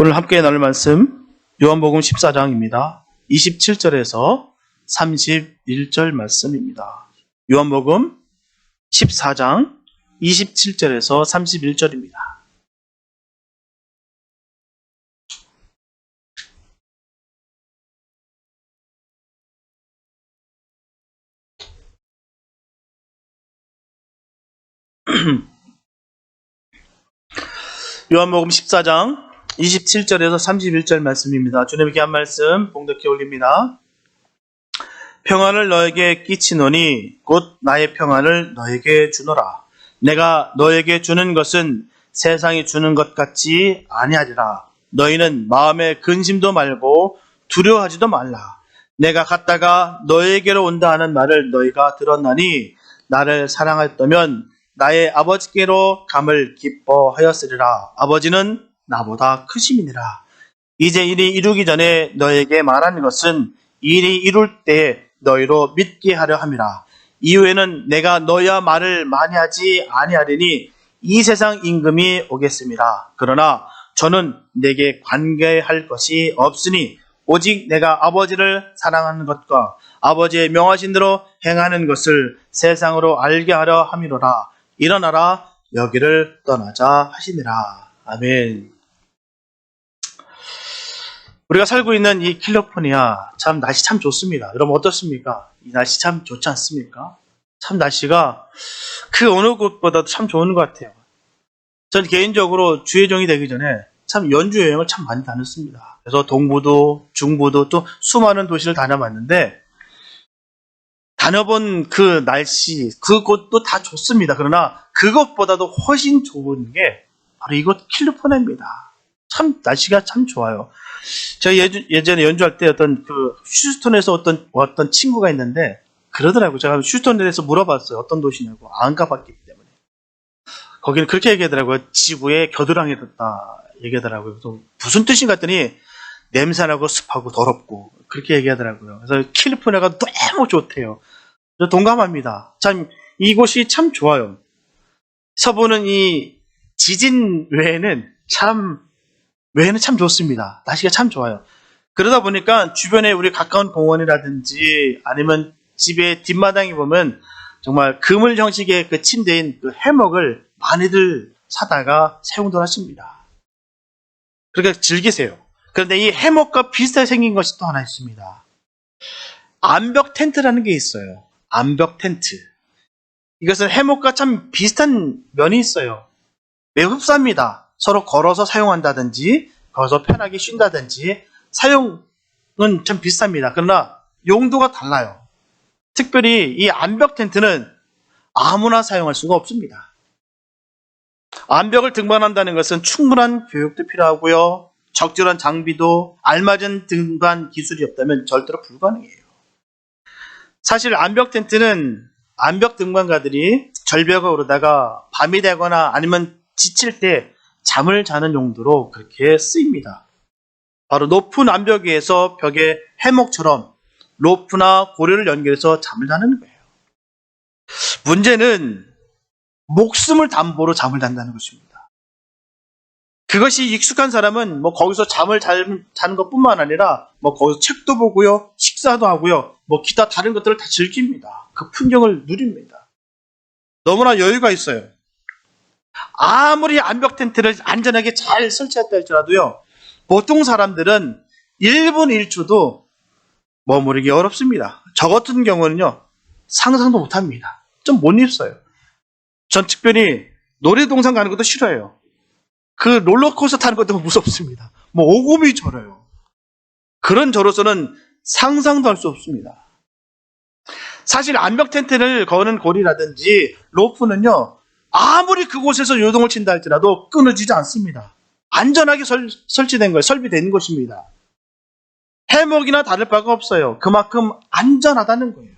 오늘 함께 나눌 말씀 요한복음 14장입니다. 27절에서 31절 말씀입니다. 요한복음 14장 27절에서 31절입니다. 요한복음 14장 27절에서 31절 말씀입니다. 주님의 귀한 말씀 봉독해 올립니다. 평안을 너에게 끼치노니 곧 나의 평안을 너에게 주노라. 내가 너에게 주는 것은 세상이 주는 것 같지 아니하리라. 너희는 마음에 근심도 말고 두려워하지도 말라. 내가 갔다가 너에게로 온다 하는 말을 너희가 들었나니 나를 사랑하였다면 나의 아버지께로 감을 기뻐하였으리라. 아버지는 나보다 크심이니라. 이제 일이 이루기 전에 너에게 말하는 것은 일이 이룰 때 너희로 믿게 하려 함이라. 이후에는 내가 너희와 말을 많이 하지 아니하리니 이 세상 임금이 오겠습니다. 그러나 저는 내게 관계할 것이 없으니 오직 내가 아버지를 사랑하는 것과 아버지의 명하신 대로 행하는 것을 세상으로 알게 하려 함이로라. 일어나라, 여기를 떠나자 하시니라. 아멘. 우리가 살고 있는 이 캘리포니아 참 날씨 참 좋습니다. 여러분 어떻습니까? 이 날씨 참 좋지 않습니까? 참 날씨가 그 어느 곳보다도 참 좋은 것 같아요. 전 개인적으로 주의종이 되기 전에 참 연주 여행을 참 많이 다녔습니다. 그래서 동부도 중부도 또 수많은 도시를 다녀봤는데 다녀본 그 날씨, 그곳도 다 좋습니다. 그러나 그것보다도 훨씬 좋은 게 바로 이곳 캘리포니아입니다. 참 날씨가 참 좋아요. 제가 예전에 연주할 때 어떤 그 휴스턴에서 어떤 친구가 있는데 그러더라고요. 제가 휴스턴에 대해서 물어봤어요. 어떤 도시냐고. 안 가봤기 때문에. 거기는 그렇게 얘기하더라고요. 지구의 겨드랑이에 뒀다 얘기하더라고요. 그래서 무슨 뜻인가 했더니 냄새나고 습하고 더럽고 그렇게 얘기하더라고요. 그래서 캘리포니아가 너무 좋대요. 저 동감합니다. 참 이곳이 참 좋아요. 서부는 이 지진 외에는 참 좋습니다. 날씨가 참 좋아요. 그러다 보니까 주변에 우리 가까운 공원이라든지 아니면 집의 뒷마당에 보면 정말 그물 형식의 그 침대인 그 해먹을 많이들 사다가 사용들 하십니다. 그러니까 즐기세요. 그런데 이 해먹과 비슷하게 생긴 것이 또 하나 있습니다. 암벽 텐트라는 게 있어요. 암벽 텐트. 이것은 해먹과 참 비슷한 면이 있어요. 매우 흡사합니다. 서로 걸어서 사용한다든지 걸어서 편하게 쉰다든지 사용은 참 비슷합니다. 그러나 용도가 달라요. 특별히 이 암벽 텐트는 아무나 사용할 수가 없습니다. 암벽을 등반한다는 것은 충분한 교육도 필요하고요. 적절한 장비도 알맞은 등반 기술이 없다면 절대로 불가능해요. 사실 암벽 텐트는 암벽 등반가들이 절벽에 오르다가 밤이 되거나 아니면 지칠 때 잠을 자는 용도로 그렇게 쓰입니다. 바로 높은 암벽 위에서 벽에 해먹처럼 로프나 고리를 연결해서 잠을 자는 거예요. 문제는 목숨을 담보로 잠을 잔다는 것입니다. 그것이 익숙한 사람은 거기서 잠을 자는 것뿐만 아니라 거기서 책도 보고요, 식사도 하고요, 기타 다른 것들을 다 즐깁니다. 그 풍경을 누립니다. 너무나 여유가 있어요. 아무리 암벽 텐트를 안전하게 잘 설치했다 할지라도요, 보통 사람들은 1분 1초도 머무르기 어렵습니다. 저 같은 경우는요, 상상도 못합니다. 좀 못 입어요. 전 특별히 놀이동산 가는 것도 싫어해요. 그 롤러코스터 타는 것도 무섭습니다. 오금이 저려요. 그런 저로서는 상상도 할 수 없습니다. 사실 암벽 텐트를 거는 고리라든지 로프는요, 아무리 그곳에서 요동을 친다 할지라도 끊어지지 않습니다. 안전하게 설치된 거예요. 설비된 것입니다. 해먹이나 다를 바가 없어요. 그만큼 안전하다는 거예요.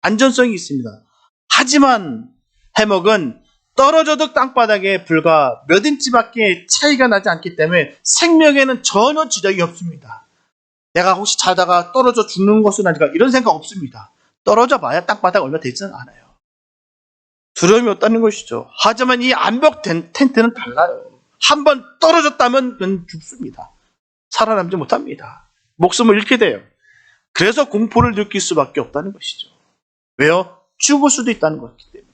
안전성이 있습니다. 하지만 해먹은 떨어져도 땅바닥에 불과 몇 인치밖에 차이가 나지 않기 때문에 생명에는 전혀 지장이 없습니다. 내가 혹시 자다가 떨어져 죽는 것은 아닐까 이런 생각 없습니다. 떨어져 봐야 땅바닥 얼마 되지는 않아요. 두려움이 없다는 것이죠. 하지만 이 암벽 텐트는 달라요. 한번 떨어졌다면 그건 죽습니다. 살아남지 못합니다. 목숨을 잃게 돼요. 그래서 공포를 느낄 수밖에 없다는 것이죠. 왜요? 죽을 수도 있다는 것이기 때문에.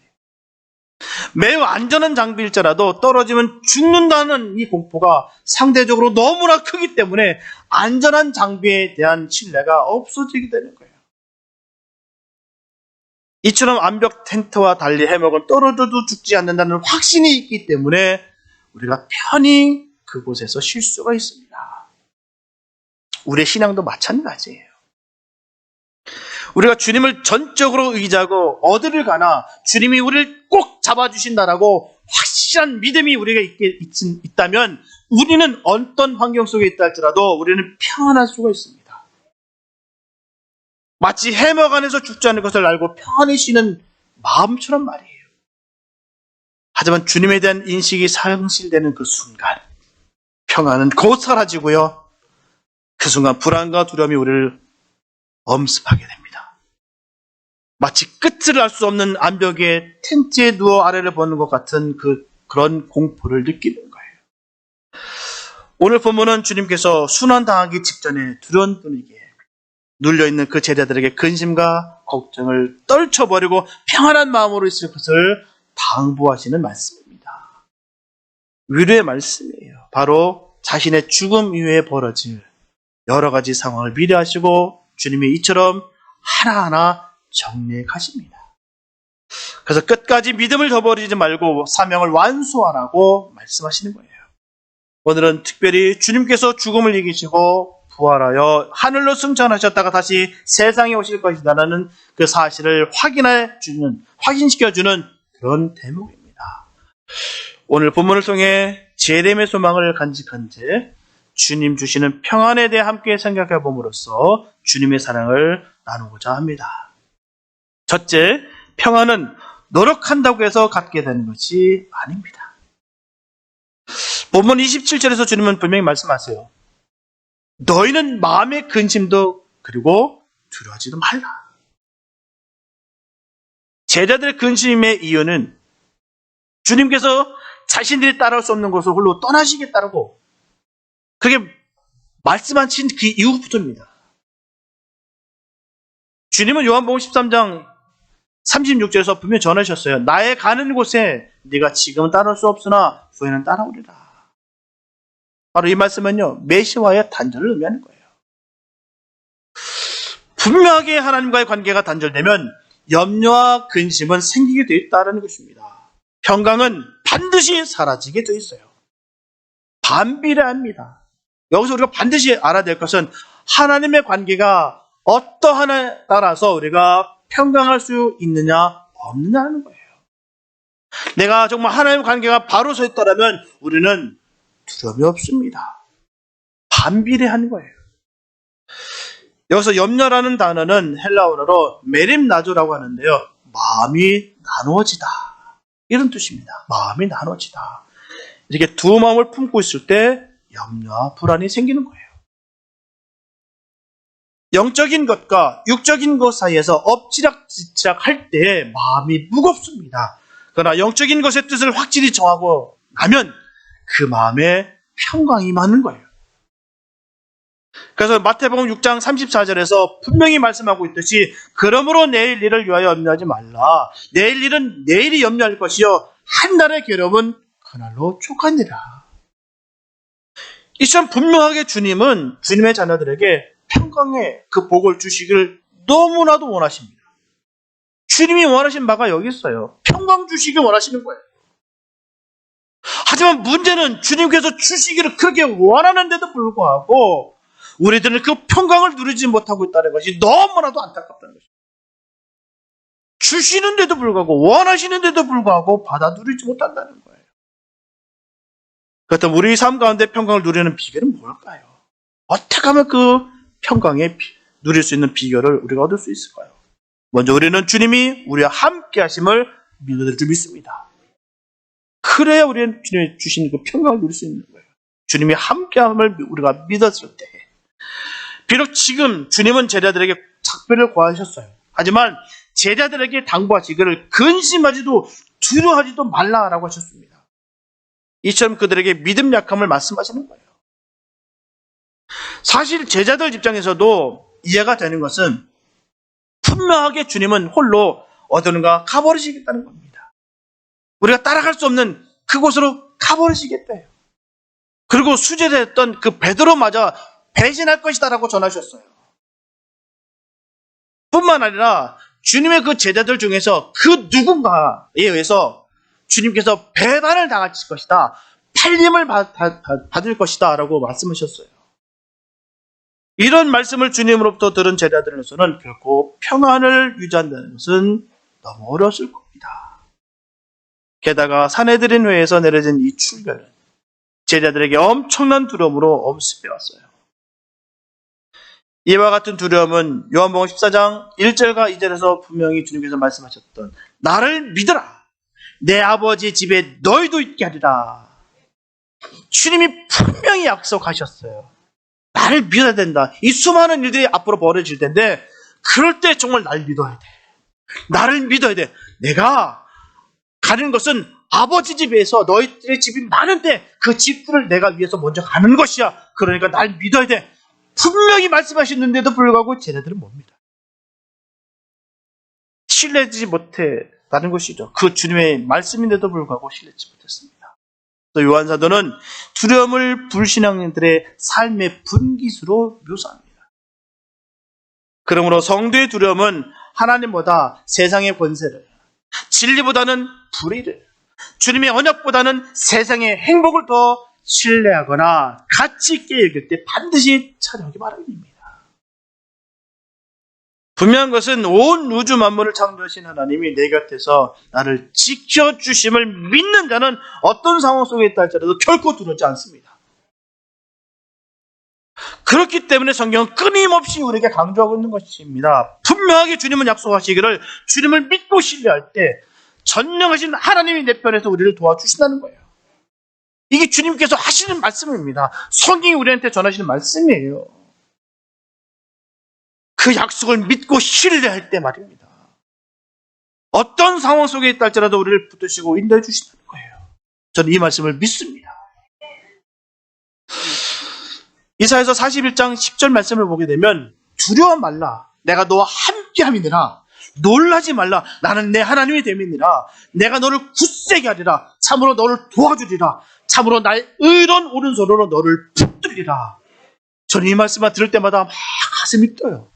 매우 안전한 장비일지라도 떨어지면 죽는다는 이 공포가 상대적으로 너무나 크기 때문에 안전한 장비에 대한 신뢰가 없어지게 되는 거예요. 이처럼 암벽 텐트와 달리 해먹은 떨어져도 죽지 않는다는 확신이 있기 때문에 우리가 편히 그곳에서 쉴 수가 있습니다. 우리의 신앙도 마찬가지예요. 우리가 주님을 전적으로 의지하고 어디를 가나 주님이 우리를 꼭 잡아주신다라고 확실한 믿음이 우리가 있다면 우리는 어떤 환경 속에 있다 할지라도 우리는 평안할 수가 있습니다. 마치 해먹 안에서 죽지 않을 것을 알고 편히 쉬는 마음처럼 말이에요. 하지만 주님에 대한 인식이 상실되는 그 순간 평안은 곧 사라지고요. 그 순간 불안과 두려움이 우리를 엄습하게 됩니다. 마치 끝을 알 수 없는 암벽에 텐트에 누워 아래를 보는 것 같은 그런 공포를 느끼는 거예요. 오늘 본문은 주님께서 순환당하기 직전에 두려운 분위기에 눌려있는 그 제자들에게 근심과 걱정을 떨쳐버리고 평안한 마음으로 있을 것을 당부하시는 말씀입니다. 위로의 말씀이에요. 바로 자신의 죽음 이후에 벌어질 여러 가지 상황을 미래하시고 주님이 이처럼 하나하나 정리해 가십니다. 그래서 끝까지 믿음을 저버리지 말고 사명을 완수하라고 말씀하시는 거예요. 오늘은 특별히 주님께서 죽음을 이기시고 부활하여 하늘로 승천하셨다가 다시 세상에 오실 것이다라는 그 사실을 확인시켜주는 그런 대목입니다. 오늘 본문을 통해 제렘의 소망을 간직한 채 주님 주시는 평안에 대해 함께 생각해 봄으로써 주님의 사랑을 나누고자 합니다. 첫째, 평안은 노력한다고 해서 갖게 되는 것이 아닙니다. 본문 27절에서 주님은 분명히 말씀하세요. 너희는 마음의 근심도 그리고 두려워하지도 말라. 제자들의 근심의 이유는 주님께서 자신들이 따라올 수 없는 곳을 홀로 떠나시겠다고 그게 말씀하신 그 이후부터입니다. 주님은 요한복음 13장 36절에서 분명히 전하셨어요. 나의 가는 곳에 네가 지금은 따라올 수 없으나 후에는 따라오리라. 바로 이 말씀은요, 메시아와의 단절을 의미하는 거예요. 분명하게 하나님과의 관계가 단절되면 염려와 근심은 생기게 되어 있다는 것입니다. 평강은 반드시 사라지게 되어 있어요. 반비례합니다. 여기서 우리가 반드시 알아야 될 것은 하나님의 관계가 어떠하냐에 따라서 우리가 평강할 수 있느냐 없느냐는 거예요. 내가 정말 하나님의 관계가 바로 서 있다면 우리는 두려움이 없습니다. 반비례한 거예요. 여기서 염려라는 단어는 헬라어로 메림나조라고 하는데요. 마음이 나누어지다. 이런 뜻입니다. 마음이 나누어지다. 이렇게 두 마음을 품고 있을 때 염려와 불안이 생기는 거예요. 영적인 것과 육적인 것 사이에서 엎치락뒤치락 할 때 마음이 무겁습니다. 그러나 영적인 것의 뜻을 확실히 정하고 나면 그 마음에 평강이 많은 거예요. 그래서 마태복음 6장 34절에서 분명히 말씀하고 있듯이 그러므로 내일 일을 위하여 염려하지 말라. 내일 일은 내일이 염려할 것이요 한 날의 괴로움은 그날로 족하니라. 이처럼 분명하게 주님은 주님의 자녀들에게 평강의 그 복을 주시기를 너무나도 원하십니다. 주님이 원하신 바가 여기 있어요. 평강 주시길 원하시는 거예요. 하지만 문제는 주님께서 주시기를 크게 원하는데도 불구하고 우리들은 그 평강을 누리지 못하고 있다는 것이 너무나도 안타깝다는 것입니다. 주시는데도 불구하고 원하시는데도 불구하고 받아 누리지 못한다는 거예요. 그렇다면 우리 삶 가운데 평강을 누리는 비결은 뭘까요? 어떻게 하면 그 평강에 누릴 수 있는 비결을 우리가 얻을 수 있을까요? 먼저 우리는 주님이 우리와 함께 하심을 믿을 줄 믿습니다. 그래야 우리는 주님이 주시는 그 평강을 누릴 수 있는 거예요. 주님이 함께 함을 우리가 믿었을 때. 비록 지금 주님은 제자들에게 작별을 고하셨어요. 하지만 제자들에게 당부하시기를 근심하지도 두려워하지도 말라라고 하셨습니다. 이처럼 그들에게 믿음 약함을 말씀하시는 거예요. 사실 제자들 입장에서도 이해가 되는 것은 분명하게 주님은 홀로 어디론가 가버리시겠다는 겁니다. 우리가 따라갈 수 없는 그곳으로 가버리시겠대요. 그리고 수제됐던 그 베드로마저 배신할 것이다라고 전하셨어요. 뿐만 아니라 주님의 그 제자들 중에서 그 누군가에 의해서 주님께서 배반을 당하실 것이다. 팔림을 받을 것이다 라고 말씀하셨어요. 이런 말씀을 주님으로부터 들은 제자들로서는 결코 평안을 유지한다는 것은 너무 어려웠을 겁니다. 게다가 사내들인 회에서 내려진 이 출변은 제자들에게 엄청난 두려움으로 엄습해왔어요. 이와 같은 두려움은 요한복음 14장 1절과 2절에서 분명히 주님께서 말씀하셨던 나를 믿어라. 내 아버지 집에 너희도 있게 하리라. 주님이 분명히 약속하셨어요. 나를 믿어야 된다. 이 수많은 일들이 앞으로 벌어질 텐데 그럴 때 정말 나를 믿어야 돼. 나를 믿어야 돼. 내가 가는 것은 아버지 집에서 너희들의 집이 많은데 그 집들을 내가 위해서 먼저 가는 것이야. 그러니까 날 믿어야 돼. 분명히 말씀하셨는데도 불구하고 제자들은 뭡니다. 신뢰하지 못했다는 것이죠. 그 주님의 말씀인데도 불구하고 신뢰하지 못했습니다. 또 요한사도는 두려움을 불신앙인들의 삶의 분기수로 묘사합니다. 그러므로 성도의 두려움은 하나님보다 세상의 권세를, 진리보다는 불의를, 주님의 언약보다는 세상의 행복을 더 신뢰하거나 가치 있게 여길 때 반드시 처리하기 바랍니다. 분명한 것은 온 우주 만물을 창조하신 하나님이 내 곁에서 나를 지켜주심을 믿는 자는 어떤 상황 속에 있다 할지라도 결코 두렵지 않습니다. 그렇기 때문에 성경은 끊임없이 우리에게 강조하고 있는 것입니다. 분명하게 주님은 약속하시기를 주님을 믿고 신뢰할 때 전능하신 하나님이 내 편에서 우리를 도와주신다는 거예요. 이게 주님께서 하시는 말씀입니다. 성경이 우리한테 전하시는 말씀이에요. 그 약속을 믿고 신뢰할 때 말입니다. 어떤 상황 속에 있다 할지라도 우리를 붙드시고 인도해 주신다는 거예요. 저는 이 말씀을 믿습니다. 이사야서 41장 10절 말씀을 보게 되면 두려워 말라. 내가 너와 함께함이니라. 놀라지 말라. 나는 내 하나님이 됨이니라. 내가 너를 굳세게 하리라. 참으로 너를 도와주리라. 참으로 나의 의로운 오른손으로 너를 붙들리라. 저는 이 말씀만 들을 때마다 막 가슴이 떠요.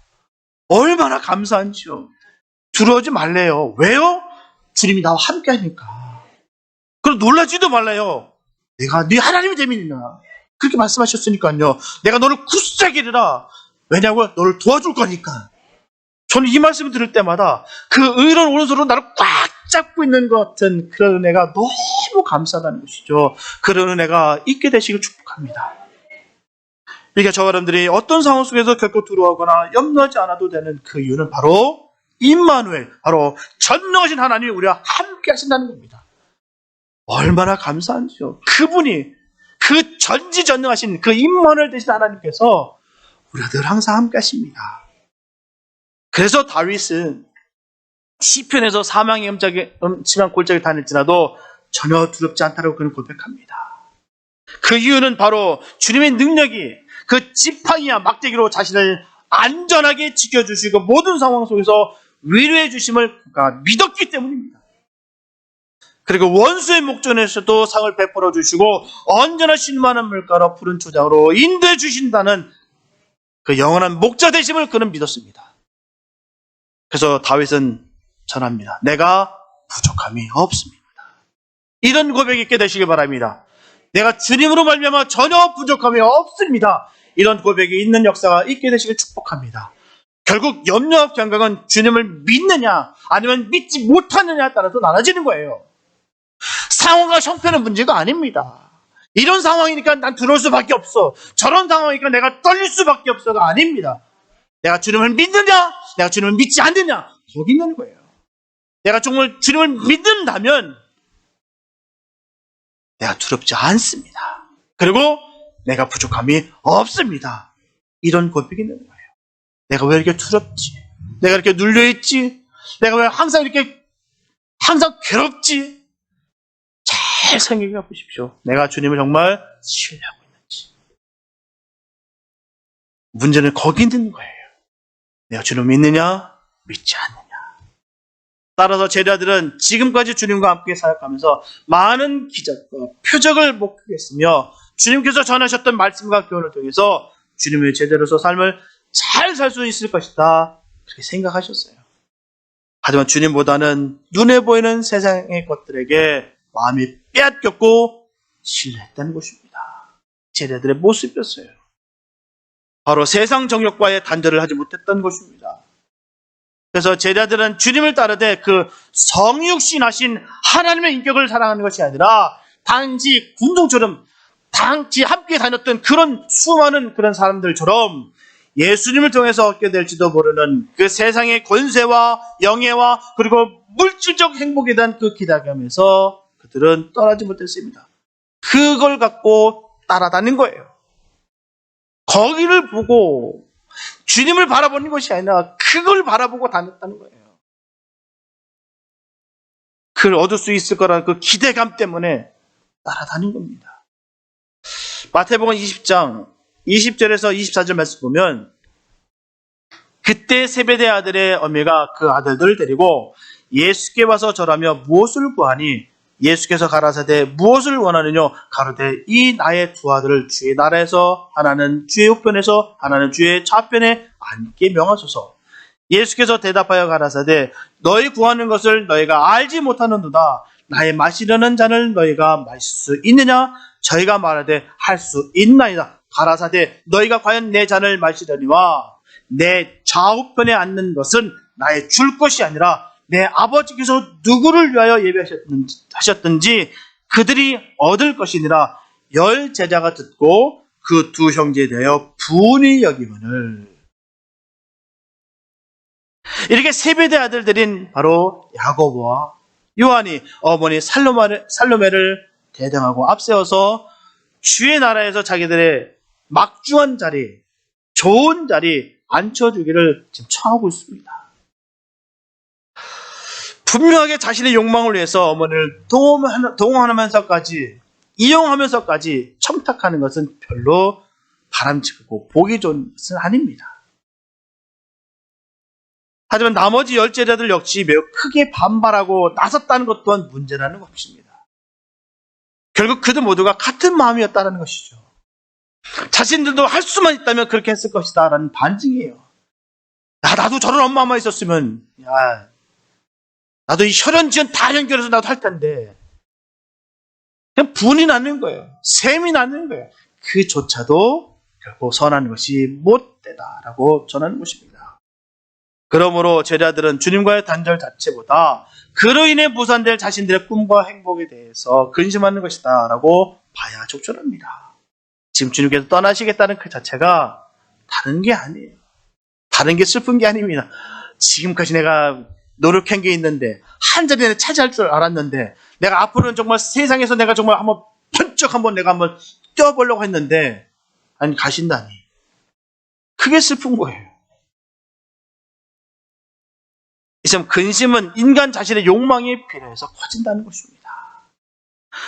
얼마나 감사한지요. 두려워하지 말래요. 왜요? 주님이 나와 함께 하니까. 그럼 놀라지도 말래요. 내가 네 하나님이 됨이니라. 그렇게 말씀하셨으니까요. 내가 너를 굳세게 하리라. 왜냐하면 너를 도와줄 거니까. 저는 이 말씀을 들을 때마다 그 의로운 오른손으로 나를 꽉 잡고 있는 것 같은 그런 은혜가 너무 감사하다는 것이죠. 그런 은혜가 있게 되시길 축복합니다. 그러니까 저와 여러분들이 어떤 상황 속에서 결코 두려워하거나 염려하지 않아도 되는 그 이유는 바로 임마누엘, 바로 전능하신 하나님이 우리와 함께 하신다는 겁니다. 얼마나 감사한지요. 그분이 그 전지전능하신 그 임마누엘 되신 하나님께서 우리와 늘 항상 함께 하십니다. 그래서 다윗은 시편에서 사망의 음침한 골짜기를 다닐지라도 전혀 두렵지 않다고 그는 고백합니다. 그 이유는 바로 주님의 능력이 그 지팡이와 막대기로 자신을 안전하게 지켜주시고 모든 상황 속에서 위로해 주심을 그가 믿었기 때문입니다. 그리고 원수의 목전에서도 상을 베풀어 주시고 언제나 신만한 물가로 푸른 초장으로 인도해 주신다는 그 영원한 목자 되심을 그는 믿었습니다. 그래서 다윗은 전합니다. 내가 부족함이 없습니다. 이런 고백이 있게 되시길 바랍니다. 내가 주님으로 말미암아 전혀 부족함이 없습니다. 이런 고백이 있는 역사가 있게 되시길 축복합니다. 결국 염려와 경각은 주님을 믿느냐 아니면 믿지 못하느냐에 따라서 나눠지는 거예요. 상황과 형편의 문제가 아닙니다. 이런 상황이니까 난 두려울 수밖에 없어. 저런 상황이니까 내가 떨릴 수밖에 없어가 아닙니다. 내가 주님을 믿느냐 내가 주님을 믿지 않느냐 거기 있는 거예요. 내가 정말 주님을 믿는다면 내가 두렵지 않습니다. 그리고 내가 부족함이 없습니다. 이런 고백이 있는 거예요. 내가 왜 이렇게 두렵지? 내가 이렇게 눌려있지? 내가 왜 항상 괴롭지? 잘 생각해 보십시오. 내가 주님을 정말 신뢰하고 있는지. 문제는 거기 있는 거예요. 내가 주님을 믿느냐, 믿지 않느냐. 따라서 제자들은 지금까지 주님과 함께 사역하면서 많은 기적과 표적을 목격했으며 주님께서 전하셨던 말씀과 교훈을 통해서 주님의 제자로서 삶을 잘 살 수 있을 것이다. 그렇게 생각하셨어요. 하지만 주님보다는 눈에 보이는 세상의 것들에게 마음이 빼앗겼고 신뢰했다는 것입니다. 제자들의 모습이었어요. 바로 세상 정욕과의 단절을 하지 못했던 것입니다. 그래서 제자들은 주님을 따르되 그 성육신하신 하나님의 인격을 사랑하는 것이 아니라 단지 군중처럼 단지 함께 다녔던 그런 수많은 그런 사람들처럼 예수님을 통해서 얻게 될지도 모르는 그 세상의 권세와 영예와 그리고 물질적 행복에 대한 그 기대감에서 그들은 떠나지 못했습니다. 그걸 갖고 따라다닌 거예요. 거기를 보고 주님을 바라보는 것이 아니라 그걸 바라보고 다녔다는 거예요. 그걸 얻을 수 있을 거라는 그 기대감 때문에 따라다닌 겁니다. 마태복음 20장 20절에서 24절 말씀 보면 그때 세베대 아들의 어미가 그 아들들을 데리고 예수께 와서 절하며 무엇을 구하니 예수께서 가라사대 무엇을 원하느냐 가로되 이 나의 두 아들을 주의 나라에서 하나는 주의 우편에서 하나는 주의 좌편에 앉게 명하소서. 예수께서 대답하여 가라사대 너희 구하는 것을 너희가 알지 못하는도다. 나의 마시려는 잔을 너희가 마실 수 있느냐? 저희가 말하되 할 수 있나이다. 가라사대 너희가 과연 내 잔을 마시려니와 내 좌우편에 앉는 것은 나의 줄 것이 아니라 내 아버지께서 누구를 위하여 예배하셨든지 그들이 얻을 것이니라. 10 제자가 듣고 그 두 형제에 대하여 분이 여기거늘. 이렇게 세베대 아들들인 바로 야고보와 요한이 어머니 살로메를 대등하고 앞세워서 주의 나라에서 자기들의 막중한 자리, 좋은 자리 앉혀주기를 지금 청하고 있습니다. 분명하게 자신의 욕망을 위해서 어머니를 동원하면서까지 이용하면서까지 청탁하는 것은 별로 바람직하고 보기 좋은 것은 아닙니다. 하지만 나머지 10 제자들 역시 매우 크게 반발하고 나섰다는 것 또한 문제라는 것입니다. 결국 그들 모두가 같은 마음이었다는 것이죠. 자신들도 할 수만 있다면 그렇게 했을 것이다 라는 반증이에요. 나도 저런 엄마만 있었으면 나도 이 혈연지연 다 연결해서 나도 할 텐데 그냥 분이 나는 거예요. 셈이 나는 거예요. 그조차도 결국 선한 것이 못되다라고 전하는 것입니다. 그러므로 제자들은 주님과의 단절 자체보다 그로 인해 무산될 자신들의 꿈과 행복에 대해서 근심하는 것이다 라고 봐야 적절합니다. 지금 주님께서 떠나시겠다는 그 자체가 다른 게 아니에요. 다른 게 슬픈 게 아닙니다. 지금까지 내가 노력한 게 있는데 한 자리에 차지할 줄 알았는데 내가 앞으로는 정말 세상에서 내가 정말 한번 번쩍 내가 한번 뛰어보려고 했는데 아니 가신다니. 그게 슬픈 거예요. 이처럼 근심은 인간 자신의 욕망에 비례해서 커진다는 것입니다.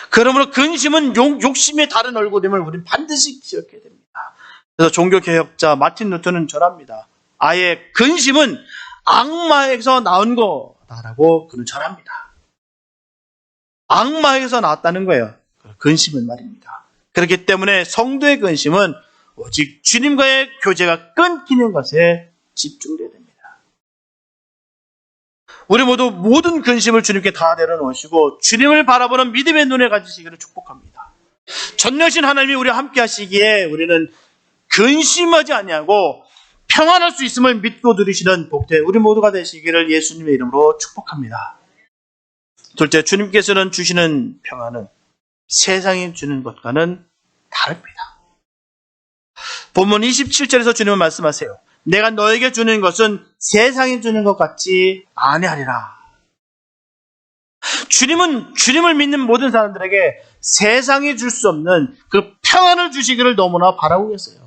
그러므로 근심은 욕심의 다른 얼굴임을 우리는 반드시 기억해야 됩니다. 그래서 종교개혁자 마틴 루터는 전합니다. 아예 근심은 악마에게서 나온 거다라고 그는 전합니다. 악마에게서 나왔다는 거예요. 근심은 말입니다. 그렇기 때문에 성도의 근심은 오직 주님과의 교제가 끊기는 것에 집중돼야 됩니다. 우리 모두 모든 근심을 주님께 다 내려놓으시고 주님을 바라보는 믿음의 눈을 가지시기를 축복합니다. 전능하신 하나님이 우리와 함께 하시기에 우리는 근심하지 아니하고 평안할 수 있음을 믿고 누리시는 복된 우리 모두가 되시기를 예수님의 이름으로 축복합니다. 둘째, 주님께서는 주시는 평안은 세상이 주는 것과는 다릅니다. 본문 27절에서 주님은 말씀하세요. 내가 너에게 주는 것은 세상이 주는 것 같지 아니하리라. 주님은 주님을 믿는 모든 사람들에게 세상이 줄 수 없는 그 평안을 주시기를 너무나 바라고 계세요.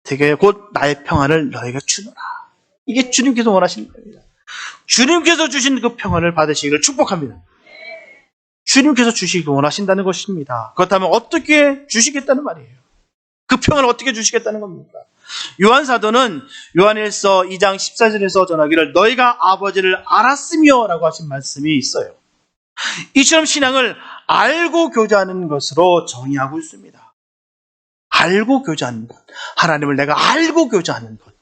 되게 곧 나의 평안을 너에게 주노라. 이게 주님께서 원하시는 겁니다. 주님께서 주신 그 평안을 받으시기를 축복합니다. 주님께서 주시기 원하신다는 것입니다. 그렇다면 어떻게 주시겠다는 말이에요? 그 평안을 어떻게 주시겠다는 겁니까? 요한 사도는 요한일서 2장 14절에서 전하기를 너희가 아버지를 알았으며 라고 하신 말씀이 있어요. 이처럼 신앙을 알고 교제하는 것으로 정의하고 있습니다. 알고 교제하는 것. 하나님을 내가 알고 교제하는 것.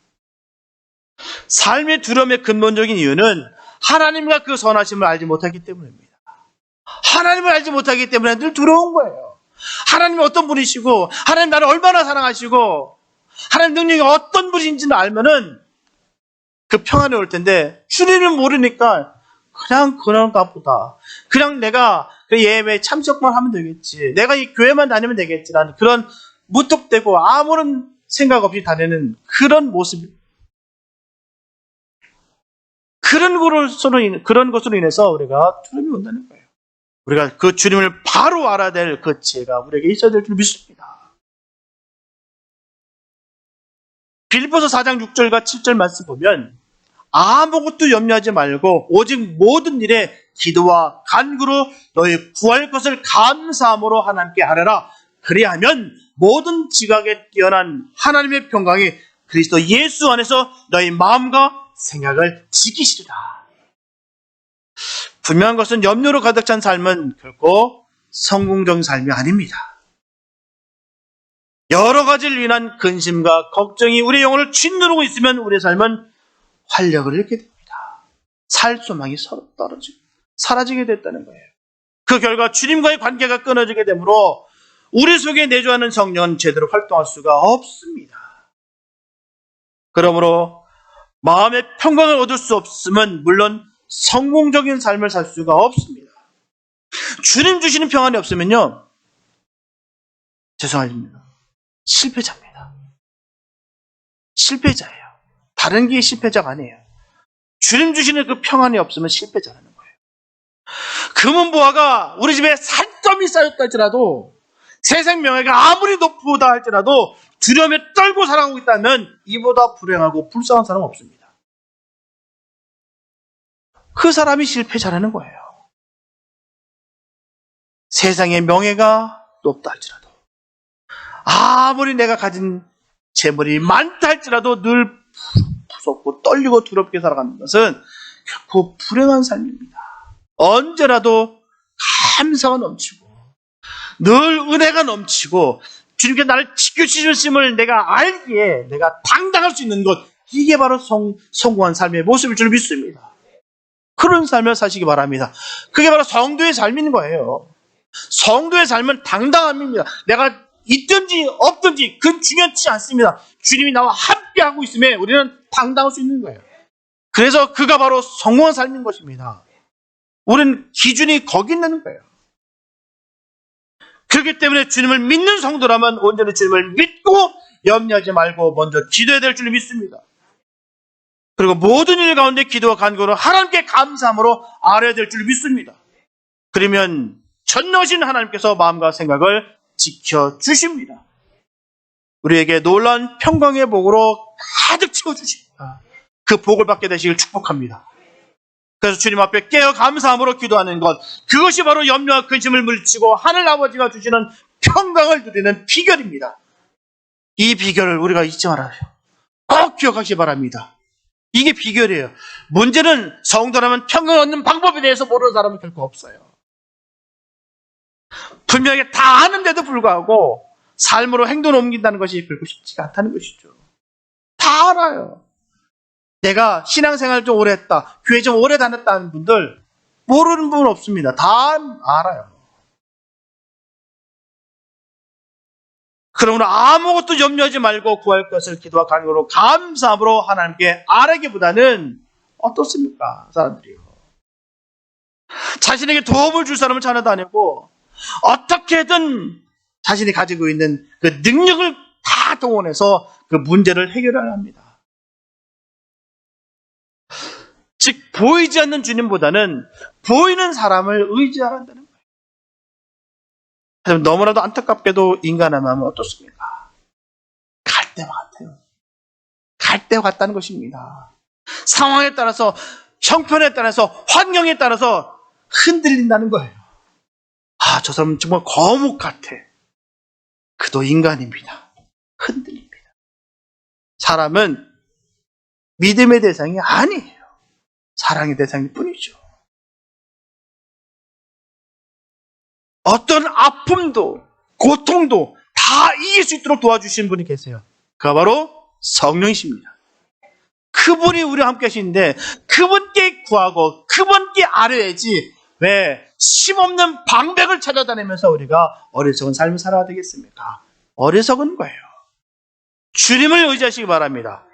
삶의 두려움의 근본적인 이유는 하나님과 그 선하심을 알지 못하기 때문입니다. 하나님을 알지 못하기 때문에 늘 두려운 거예요. 하나님이 어떤 분이시고 하나님 나를 얼마나 사랑하시고 하나님 능력이 어떤 분인지를 알면은 그 평안이 올 텐데 주님을 모르니까 그냥 그런가 보다. 그냥 내가 그 예배에 참석만 하면 되겠지. 내가 이 교회만 다니면 되겠지라는 그런 무턱대고 아무런 생각 없이 다니는 그런 모습. 그런 것으로 인해서 우리가 두려움이 온다는 거예요. 우리가 그 주님을 바로 알아야 될 그 지혜가 우리에게 있어야 될 줄 믿습니다. 빌립보서 4장 6절과 7절 말씀 보면 아무것도 염려하지 말고 오직 모든 일에 기도와 간구로 너희 구할 것을 감사함으로 하나님께 아뢰라. 그리하면 모든 지각에 뛰어난 하나님의 평강이 그리스도 예수 안에서 너희 마음과 생각을 지키시리라. 분명한 것은 염려로 가득 찬 삶은 결코 성공적인 삶이 아닙니다. 여러 가지를 인한 근심과 걱정이 우리의 영혼을 짓누르고 있으면 우리의 삶은 활력을 잃게 됩니다. 살 소망이 떨어지고 사라지게 됐다는 거예요. 그 결과 주님과의 관계가 끊어지게 되므로 우리 속에 내주하는 성령은 제대로 활동할 수가 없습니다. 그러므로 마음의 평강을 얻을 수 없으면 물론 성공적인 삶을 살 수가 없습니다. 주님 주시는 평안이 없으면요, 죄송합니다. 실패자입니다. 실패자예요. 다른 게 실패자가 아니에요. 주님 주시는 그 평안이 없으면 실패자라는 거예요. 금은보화가 우리 집에 산더미 쌓였다 할지라도 세상 명예가 아무리 높다 할지라도 두려움에 떨고 살아가고 있다면 이보다 불행하고 불쌍한 사람은 없습니다. 그 사람이 실패자라는 거예요. 세상의 명예가 높다 할지라도 아무리 내가 가진 재물이 많다 할지라도 늘 무섭고 떨리고 두렵게 살아가는 것은 결코 불행한 삶입니다. 언제라도 감사가 넘치고 늘 은혜가 넘치고 주님께 나를 지켜주심을 내가 알기에 내가 당당할 수 있는 것, 이게 바로 성공한 삶의 모습일 줄 믿습니다. 그런 삶을 사시기 바랍니다. 그게 바로 성도의 삶인 거예요. 성도의 삶은 당당함입니다. 내가 있든지 없든지 그건 중요치 않습니다. 주님이 나와 함께하고 있음에 우리는 당당할 수 있는 거예요. 그래서 그가 바로 성공한 삶인 것입니다. 우리는 기준이 거기 있는 거예요. 그렇기 때문에 주님을 믿는 성도라면 온전히 주님을 믿고 염려하지 말고 먼저 기도해야 될 줄 믿습니다. 그리고 모든 일 가운데 기도와 간구로 하나님께 감사함으로 아뢰야 될 줄 믿습니다. 그러면 전능하신 하나님께서 마음과 생각을 지켜주십니다. 우리에게 놀라운 평강의 복으로 가득 채워주십니다. 그 복을 받게 되시길 축복합니다. 그래서 주님 앞에 깨어 감사함으로 기도하는 것, 그것이 바로 염려와 근심을 물리치고 하늘 아버지가 주시는 평강을 누리는 비결입니다. 이 비결을 우리가 잊지 말아요. 꼭 기억하시기 바랍니다. 이게 비결이에요. 문제는 성도라면 평강을 얻는 방법에 대해서 모르는 사람은 결코 없어요. 분명히 다 아는데도 불구하고 삶으로 행동을 옮긴다는 것이 결코 쉽지가 않다는 것이죠. 다 알아요. 내가 신앙생활 좀 오래 했다, 교회 좀 오래 다녔다는 분들 모르는 분은 없습니다. 다 알아요. 그러므로 아무것도 염려하지 말고 구할 것을 기도와 간구로 감사함으로 하나님께 아뢰기보다는 어떻습니까? 사람들이요. 자신에게 도움을 줄 사람을 찾아다니고 어떻게든 자신이 가지고 있는 그 능력을 다 동원해서 그 문제를 해결해야 합니다. 즉 보이지 않는 주님보다는 보이는 사람을 의지하라 한다는 거예요. 하지만 너무나도 안타깝게도 인간의 마음은 어떻습니까? 갈 때와 같아요. 갈 때와 같다는 것입니다. 상황에 따라서, 형편에 따라서, 환경에 따라서 흔들린다는 거예요. 아, 저 사람은 정말 거목 같아. 그도 인간입니다. 사람은 믿음의 대상이 아니에요. 사랑의 대상일 뿐이죠. 어떤 아픔도 고통도 다 이길 수 있도록 도와주시는 분이 계세요. 그가 바로 성령이십니다. 그분이 우리와 함께 하시는데 그분께 구하고 그분께 아뢰야지 왜 힘없는 방백을 찾아다니면서 우리가 어리석은 삶을 살아야 되겠습니까? 어리석은 거예요. 주님을 의지하시기 바랍니다.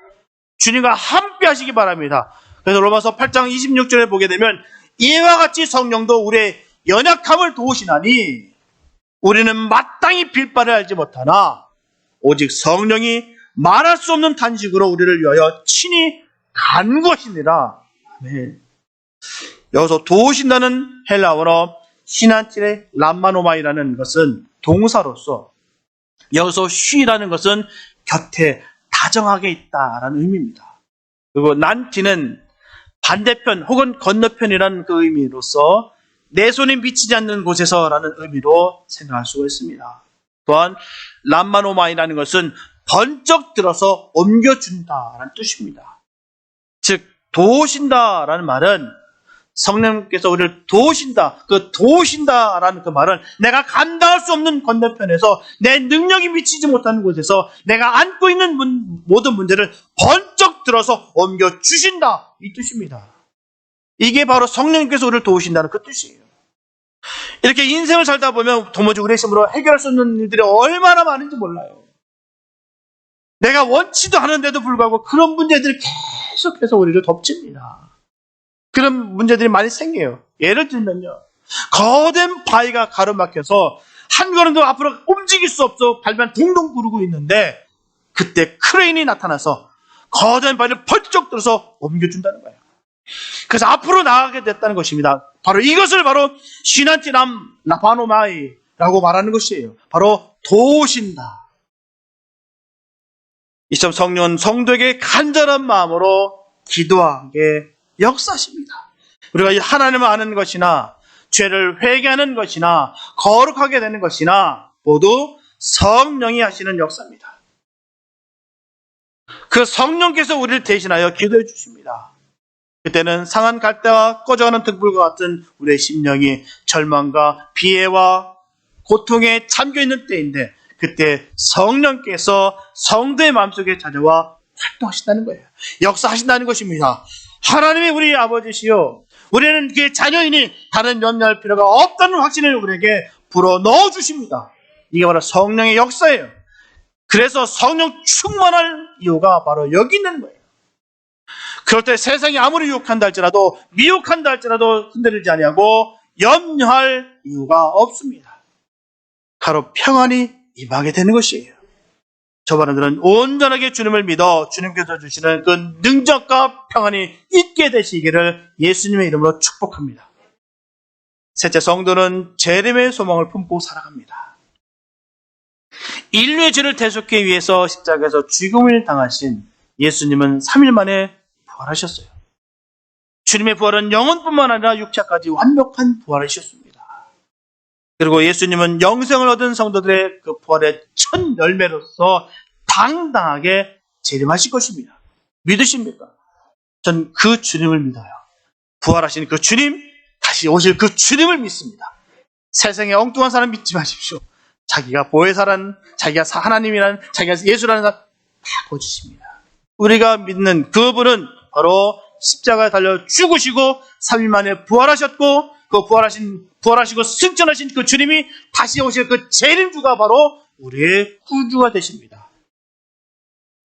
주님과 함께 하시기 바랍니다. 그래서 로마서 8장 26절에 보게 되면 이와 같이 성령도 우리의 연약함을 도우시나니 우리는 마땅히 빌 바를 알지 못하나 오직 성령이 말할 수 없는 탄식으로 우리를 위하여 친히 간구하시니라. 아멘. 여기서 도우신다는 헬라어로 시난티레 람마노마이라는 것은 동사로서 여기서 쉬라는 것은 곁에 다정하게 있다라는 의미입니다. 그리고 난티는 반대편 혹은 건너편이라는 그 의미로서 내 손이 미치지 않는 곳에서라는 의미로 생각할 수가 있습니다. 또한 람마노마이라는 것은 번쩍 들어서 옮겨준다라는 뜻입니다. 즉 도우신다라는 말은 성령께서 우리를 도우신다. 그 도우신다라는 그 말은 내가 감당할 수 없는 건너편에서 내 능력이 미치지 못하는 곳에서 내가 안고 있는 모든 문제를 번쩍 들어서 옮겨주신다. 이 뜻입니다. 이게 바로 성령님께서 우리를 도우신다는 그 뜻이에요. 이렇게 인생을 살다 보면 도무지 우리의 힘으로 해결할 수 없는 일들이 얼마나 많은지 몰라요. 내가 원치도 않은데도 불구하고 그런 문제들이 계속해서 우리를 덮칩니다. 그런 문제들이 많이 생겨요. 예를 들면요. 거대한 바위가 가로막혀서 한 걸음도 앞으로 움직일 수 없어 발만 동동 구르고 있는데 그때 크레인이 나타나서 거대한 바위를 벌쩍 들어서 옮겨준다는 거예요. 그래서 앞으로 나가게 됐다는 것입니다. 바로 이것을 바로 시난티람 라파노마이라고 말하는 것이에요. 바로 도우신다. 이처럼 성령은 성도에게 간절한 마음으로 기도하게 역사십니다. 우리가 하나님을 아는 것이나 죄를 회개하는 것이나 거룩하게 되는 것이나 모두 성령이 하시는 역사입니다. 그 성령께서 우리를 대신하여 기도해 주십니다. 그때는 상한 갈대와 꺼져가는 등불과 같은 우리의 심령이 절망과 비애와 고통에 잠겨있는 때인데 그때 성령께서 성도의 마음속에 찾아와 활동하신다는 거예요. 역사하신다는 것입니다. 하나님이 우리 아버지시요 우리는 그의 자녀이니 다른 염려할 필요가 없다는 확신을 우리에게 불어넣어 주십니다. 이게 바로 성령의 역사예요. 그래서 성령 충만할 이유가 바로 여기 있는 거예요. 그럴 때 세상이 아무리 유혹한다 할지라도 미혹한다 할지라도 흔들리지 아니하고 염려할 이유가 없습니다. 바로 평안이 임하게 되는 것이에요. 저 사람들은 온전하게 주님을 믿어 주님께서 주시는 그 능력과 평안이 있게 되시기를 예수님의 이름으로 축복합니다. 셋째, 성도는 재림의 소망을 품고 살아갑니다. 인류의 죄를 대속하기 위해서 십자가에서 죽음을 당하신 예수님은 3일 만에 부활하셨어요. 주님의 부활은 영혼뿐만 아니라 육체까지 완벽한 부활이셨습니다. 그리고 예수님은 영생을 얻은 성도들의 그 부활의 첫 열매로서 당당하게 재림하실 것입니다. 믿으십니까? 전 그 주님을 믿어요. 부활하신 그 주님, 다시 오실 그 주님을 믿습니다. 세상에 엉뚱한 사람 믿지 마십시오. 자기가 보혜사란, 자기가 하나님이란, 자기가 예수라는 사람 다 보여주십니다. 우리가 믿는 그분은 바로 십자가에 달려 죽으시고 3일 만에 부활하셨고 그 부활하시고 승천하신 그 주님이 다시 오실 그 재림주가 바로 우리의 구주가 되십니다.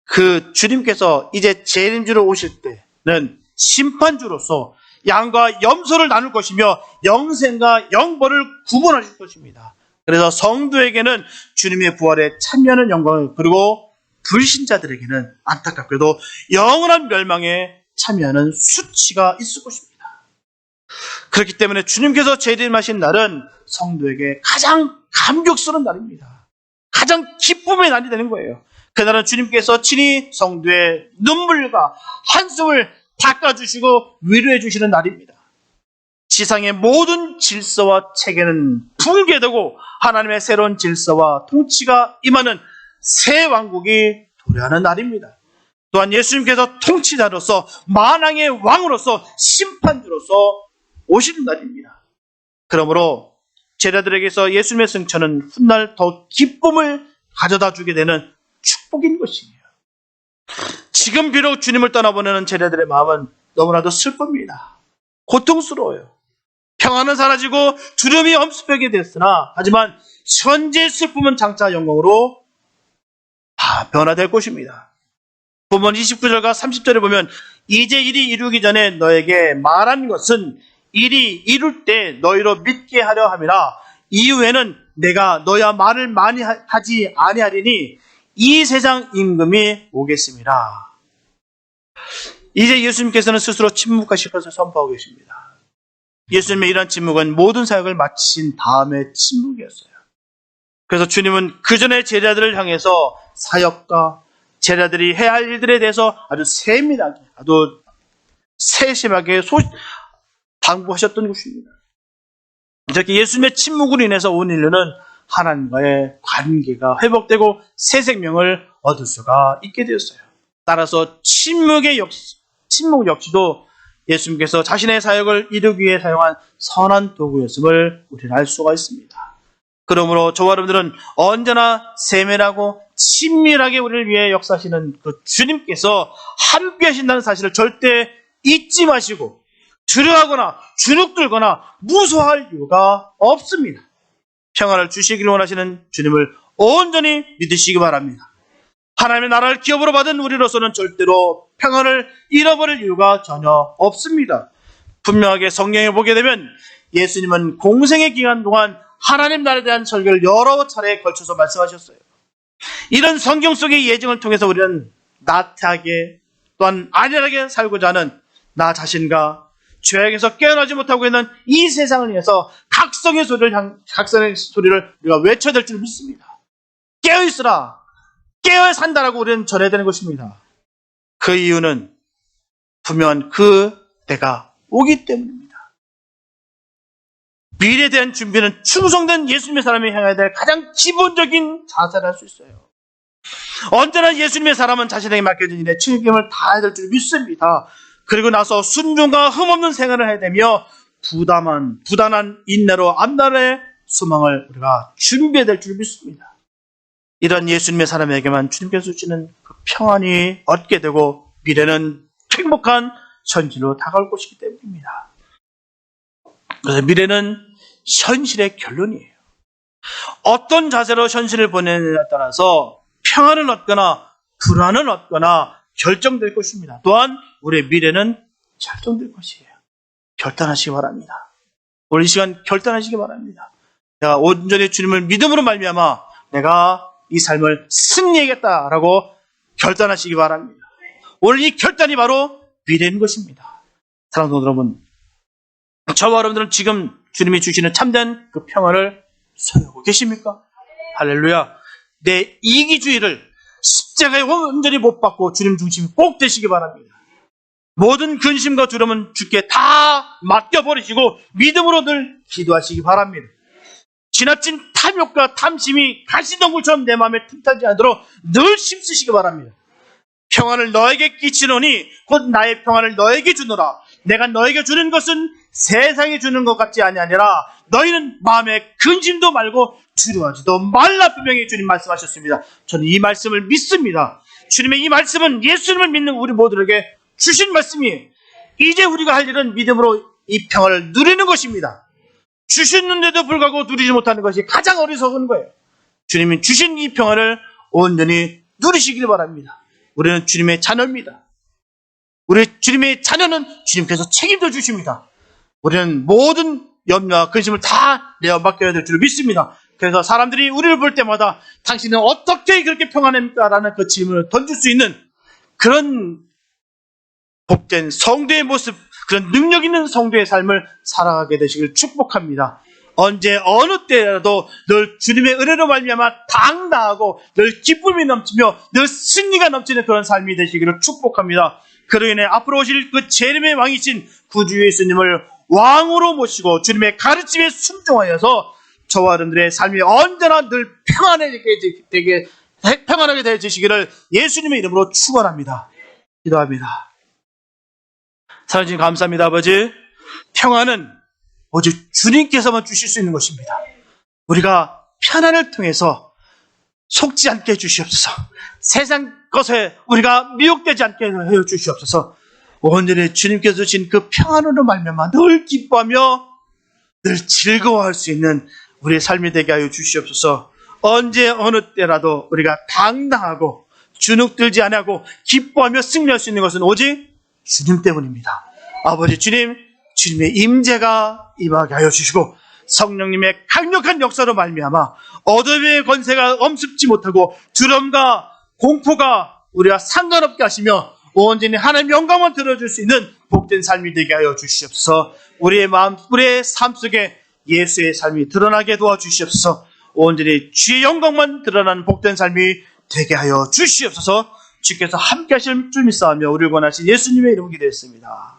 그 주님께서 이제 재림주로 오실 때는 심판주로서 양과 염소를 나눌 것이며 영생과 영벌을 구분하실 것입니다. 그래서 성도에게는 주님의 부활에 참여하는 영광을, 그리고 불신자들에게는 안타깝게도 영원한 멸망에 참여하는 수치가 있을 것입니다. 그렇기 때문에 주님께서 재림하신 날은 성도에게 가장 감격스러운 날입니다. 가장 기쁨의 날이 되는 거예요. 그날은 주님께서 친히 성도의 눈물과 한숨을 닦아주시고 위로해 주시는 날입니다. 지상의 모든 질서와 체계는 붕괴되고 하나님의 새로운 질서와 통치가 임하는 새 왕국이 도래하는 날입니다. 또한 예수님께서 통치자로서 만왕의 왕으로서 심판주로서 오시는 날입니다. 그러므로 제자들에게서 예수님의 승천은 훗날 더 기쁨을 가져다 주게 되는 축복인 것이에요. 지금 비록 주님을 떠나보내는 제자들의 마음은 너무나도 슬픕니다. 고통스러워요. 평안은 사라지고 두려움이 엄습하게 됐으나 하지만 현재의 슬픔은 장차 영광으로 다 변화될 것입니다. 본문 29절과 30절에 보면 이제 일이 이루기 전에 너에게 말한 것은 일이 이룰 때 너희로 믿게 하려 함이라. 이후에는 내가 너희와 말을 많이 하지 아니하리니 이 세상 임금이 오겠습니다. 이제 예수님께서는 스스로 침묵하실 것을 선포하고 계십니다. 예수님의 이러한 침묵은 모든 사역을 마친 다음의 침묵이었어요. 그래서 주님은 그 전에 제자들을 향해서 사역과 제자들이 해야 할 일들에 대해서 아주 세밀하게, 아주 세심하게 당부하셨던 것입니다. 이렇게 예수님의 침묵으로 인해서 온 인류는 하나님과의 관계가 회복되고 새 생명을 얻을 수가 있게 되었어요. 따라서 침묵 역시도 예수님께서 자신의 사역을 이루기 위해 사용한 선한 도구였음을 우리는 알 수가 있습니다. 그러므로 저와 여러분들은 언제나 세밀하고 친밀하게 우리를 위해 역사하시는 그 주님께서 함께 하신다는 사실을 절대 잊지 마시고 두려워하거나 주눅들거나 무서워할 이유가 없습니다. 평안을 주시기를 원하시는 주님을 온전히 믿으시기 바랍니다. 하나님의 나라를 기업으로 받은 우리로서는 절대로 평안을 잃어버릴 이유가 전혀 없습니다. 분명하게 성경에 보게 되면 예수님은 공생의 기간 동안 하나님 나라에 대한 설교를 여러 차례에 걸쳐서 말씀하셨어요. 이런 성경 속의 예증을 통해서 우리는 나태하게 또한 안일하게 살고자 하는 나 자신과 죄악에서 깨어나지 못하고 있는 이 세상을 위해서 각성의 소리를 우리가 외쳐야 될 줄 믿습니다. 깨어있으라, 깨어야 산다라고 우리는 전해야 되는 것입니다. 그 이유는 분명한 그 때가 오기 때문입니다. 미래에 대한 준비는 충성된 예수님의 사람이 행해야 될 가장 기본적인 자세를 할 수 있어요. 언제나 예수님의 사람은 자신에게 맡겨진 일에 책임을 다해야 될 줄 믿습니다. 그리고 나서 순종과 흠없는 생활을 해야 되며 부단한 인내로 앞날의 소망을 우리가 준비해야 될 줄 믿습니다. 이런 예수님의 사람에게만 주님께서 주시는 그 평안이 얻게 되고 미래는 행복한 현실로 다가올 것이기 때문입니다. 그래서 미래는 현실의 결론이에요. 어떤 자세로 현실을 보내느냐에 따라서 평안을 얻거나 불안을 얻거나 결정될 것입니다. 또한 우리의 미래는 결정될 것이에요. 결단하시기 바랍니다. 오늘 이 시간 결단하시기 바랍니다. 내가 온전히 주님을 믿음으로 말미암아 내가 이 삶을 승리하겠다라고 결단하시기 바랍니다. 오늘 이 결단이 바로 미래인 것입니다. 사랑하는 성도 여러분, 저와 여러분들은 지금 주님이 주시는 참된 그 평안을 소유하고 계십니까? 할렐루야. 내 이기주의를 십자가에 온전히 못 박고 주님 중심이 꼭 되시기 바랍니다. 모든 근심과 두려움은 주께 다 맡겨버리시고 믿음으로 늘 기도하시기 바랍니다. 지나친 탐욕과 탐심이 가시덩굴처럼 내 마음에 틈타지 않도록 늘 힘쓰시기 바랍니다. 평안을 너에게 끼치노니 곧 나의 평안을 너에게 주노라. 내가 너에게 주는 것은 세상에 주는 것 같지 아니하니라. 너희는 마음에 근심도 말고 두려워하지도 말라. 분명히 주님 말씀하셨습니다. 저는 이 말씀을 믿습니다. 주님의 이 말씀은 예수님을 믿는 우리 모두에게 주신 말씀이에요. 이제 우리가 할 일은 믿음으로 이 평안을 누리는 것입니다. 주셨는데도 불구하고 누리지 못하는 것이 가장 어리석은 거예요. 주님이 주신 이 평안을 온전히 누리시길 바랍니다. 우리는 주님의 자녀입니다. 우리 주님의 자녀는 주님께서 책임져 주십니다. 우리는 모든 염려와 근심을 다 내어 맡겨야 될 줄 믿습니다. 그래서 사람들이 우리를 볼 때마다 당신은 어떻게 그렇게 평안합니까? 라는 그 질문을 던질 수 있는 그런 복된 성도의 모습, 그런 능력 있는 성도의 삶을 살아가게 되시길 축복합니다. 언제 어느 때라도 늘 주님의 은혜로 말미암아 당당하고 늘 기쁨이 넘치며 늘 승리가 넘치는 그런 삶이 되시기를 축복합니다. 그로 인해 앞으로 오실 그 재림의 왕이신 구주 예수님을 왕으로 모시고 주님의 가르침에 순종하여서 저와 여러분들의 삶이 언제나 늘 평안하게 되시기를 예수님의 이름으로 축원합니다. 기도합니다. 사랑하는 주님 감사합니다. 아버지. 평안은 오직 주님께서만 주실 수 있는 것입니다. 우리가 편안을 통해서 속지 않게 해주시옵소서. 세상 것에 우리가 미혹되지 않게 해 주시옵소서. 온전히 주님께서 주신 그 평안으로 말미암아 늘 기뻐하며 늘 즐거워할 수 있는 우리의 삶이 되게 하여 주시옵소서. 언제 어느 때라도 우리가 당당하고 주눅들지 아니하고 기뻐하며 승리할 수 있는 것은 오직 주님 때문입니다. 아버지 주님, 주님의 임재가 임하게 하여 주시고 성령님의 강력한 역사로 말미암아 어둠의 권세가 엄습지 못하고 두려움과 공포가 우리와 상관없게 하시며 온전히 하나님의 영광만 들어줄 수 있는 복된 삶이 되게 하여 주시옵소서. 우리의 마음, 우리의 삶 속에 예수의 삶이 드러나게 도와주시옵소서. 온전히 주의 영광만 드러나는 복된 삶이 되게 하여 주시옵소서. 주께서 함께 하실 줄 믿사오며 우리를 권하신 예수님의 이름으로 기도했습니다.